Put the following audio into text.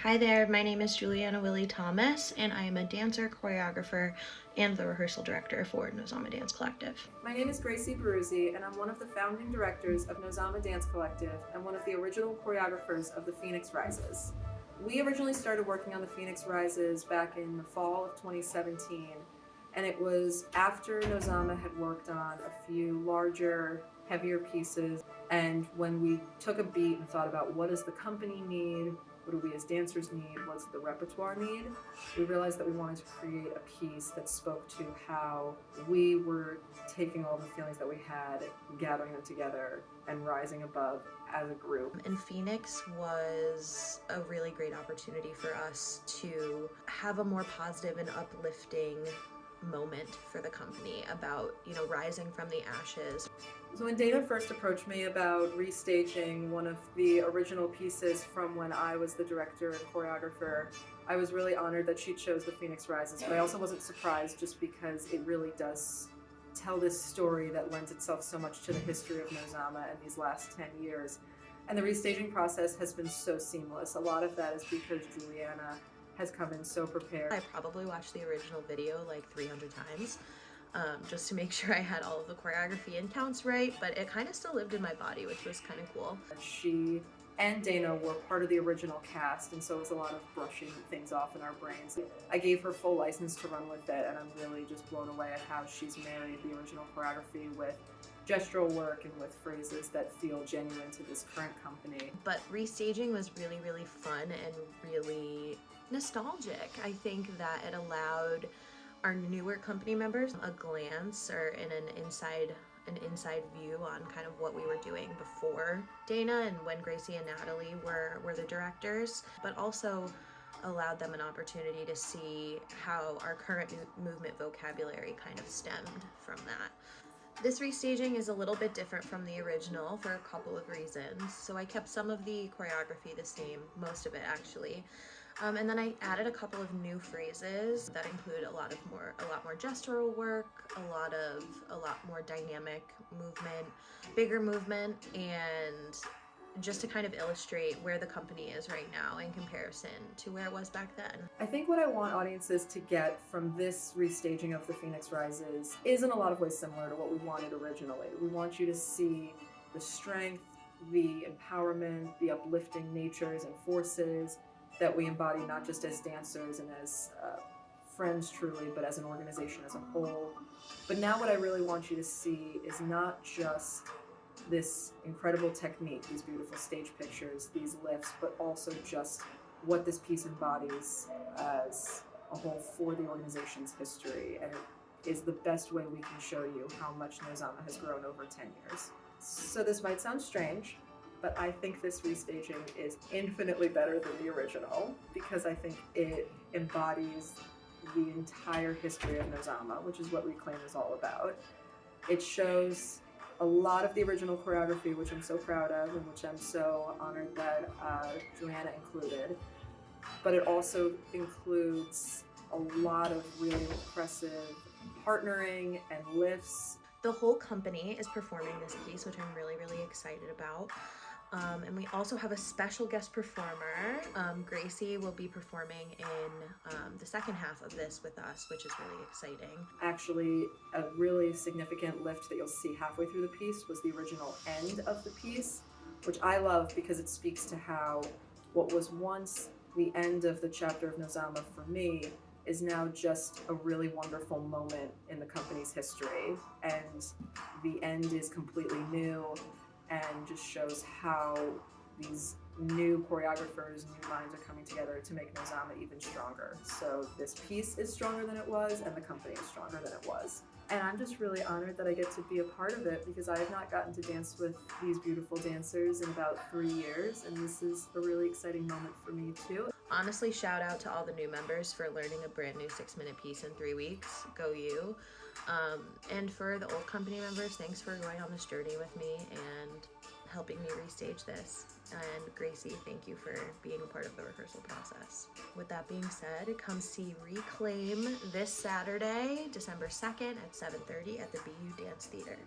Hi there, my name is Juliana Willey-Thomas, and I am a dancer, choreographer, and the rehearsal director for Nozama Dance Collective. My name is Gracie Baruzzi, and I'm one of the founding directors of Nozama Dance Collective and one of the original choreographers of the Phoenix Rises. We originally started working on the Phoenix Rises back in the fall of 2017, and it was after Nozama had worked on a few larger, heavier pieces, and when we took a beat and thought about what does the company need, what do we as dancers need, what's the repertoire need, we realized that we wanted to create a piece that spoke to how we were taking all the feelings that we had, gathering them together, and rising above as a group. And Phoenix was a really great opportunity for us to have a more positive and uplifting moment for the company about, rising from the ashes. So when Dana first approached me about restaging one of the original pieces from when I was the director and choreographer, I was really honored that she chose the Phoenix Rises, but I also wasn't surprised just because it really does tell this story that lends itself so much to the history of Nozama in these last 10 years. And the restaging process has been so seamless. A lot of that is because Juliana has come in so prepared. I probably watched the original video like 300 times. Just to make sure I had all of the choreography and counts right, but it kind of still lived in my body, which was kind of cool. She and Dana were part of the original cast, and so it was a lot of brushing things off in our brains. I gave her full license to run with it, and I'm really just blown away at how she's married the original choreography with gestural work and with phrases that feel genuine to this current company. But restaging was really, really fun and really nostalgic. I think that it allowed our newer company members a glance or an inside view on kind of what we were doing before Dana and when Gracie and Natalie were the directors, but also allowed them an opportunity to see how our current movement vocabulary kind of stemmed from that. This restaging is a little bit different from the original for a couple of reasons. So I kept some of the choreography the same, most of it actually. And then I added a couple of new phrases that include a lot more gestural work, a lot more dynamic movement, bigger movement, and just to kind of illustrate where the company is right now in comparison to where it was back then. I think what I want audiences to get from this restaging of the Phoenix Rises is in a lot of ways similar to what we wanted originally. We want you to see the strength, the empowerment, the uplifting natures and forces that we embody not just as dancers and as friends truly, but as an organization as a whole. But now what I really want you to see is not just this incredible technique, these beautiful stage pictures, these lifts, but also just what this piece embodies as a whole for the organization's history. And it is the best way we can show you how much Nozama has grown over 10 years. So this might sound strange, but I think this restaging is infinitely better than the original because I think it embodies the entire history of Nozama, which is what Reclaim is all about. It shows a lot of the original choreography, which I'm so proud of and which I'm so honored that Juliana included, but it also includes a lot of really impressive partnering and lifts. The whole company is performing this piece, which I'm really, really excited about. And we also have a special guest performer. Gracie will be performing in the second half of this with us, which is really exciting. Actually, a really significant lift that you'll see halfway through the piece was the original end of the piece, which I love because it speaks to how what was once the end of the chapter of Nozama for me is now just a really wonderful moment in the company's history. And the end is completely new and just shows how these new choreographers, new minds are coming together to make Nozama even stronger. So this piece is stronger than it was, and the company is stronger than it was. And I'm just really honored that I get to be a part of it because I have not gotten to dance with these beautiful dancers in about 3 years, and this is a really exciting moment for me too. Honestly, shout out to all the new members for learning a brand new 6-minute piece in 3 weeks. Go you. And for the old company members, thanks for going on this journey with me and helping me restage this. And Gracie, thank you for being a part of the rehearsal process. With that being said, come see Reclaim this Saturday, December 2nd at 7:30 at the BU Dance Theater.